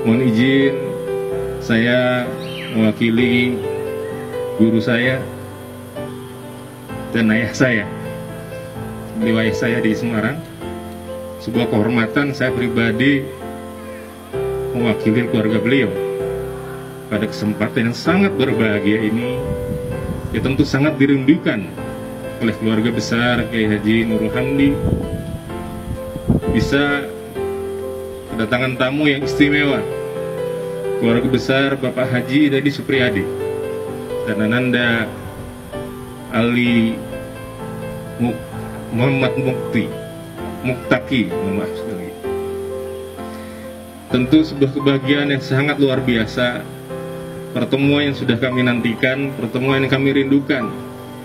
Mohon izin saya mewakili guru saya dan ayah saya, beliau ayah saya di Semarang. Sebuah kehormatan saya pribadi mewakili keluarga beliau pada kesempatan yang sangat berbahagia ini, ya tentu sangat dirindukan oleh keluarga besar Kiai Haji Nurul Hamdi. Bisa kedatangan tamu yang istimewa, keluarga besar Bapak Haji Dedi Supriyadi dan Ananda Ali Muhammad Muktaki, maaf sekali. Tentu sebuah kebahagiaan yang sangat luar biasa, pertemuan yang sudah kami nantikan, pertemuan yang kami rindukan,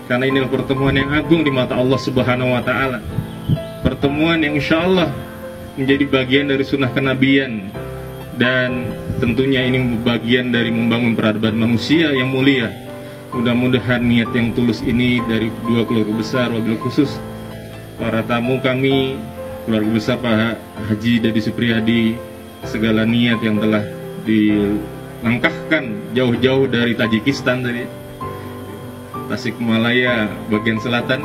karena inilah pertemuan yang agung di mata Allah Subhanahu wa Ta'ala, pertemuan yang insya Allah menjadi bagian dari sunnah kenabian, dan tentunya ini bagian dari membangun peradaban manusia yang mulia. Mudah-mudahan niat yang tulus ini dari dua keluarga besar, wabil khusus para tamu kami, keluarga besar Pak Haji Dedi Supriyadi, segala niat yang telah dilangkahkan jauh-jauh dari Tajikistan tadi, Tasikmalaya bagian selatan,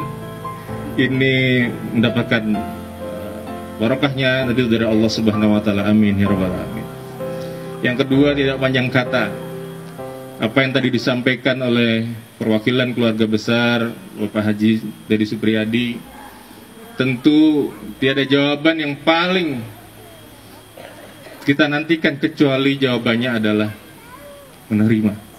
ini mendapatkan barokahnya dari Allah Subhanahu wa Ta'ala. Amin ya rabbal alamin. Yang kedua, tidak panjang kata, apa yang tadi disampaikan oleh perwakilan keluarga besar Bapak Haji Dedi Supriyadi, tentu tiada jawaban yang paling kita nantikan kecuali jawabannya adalah menerima.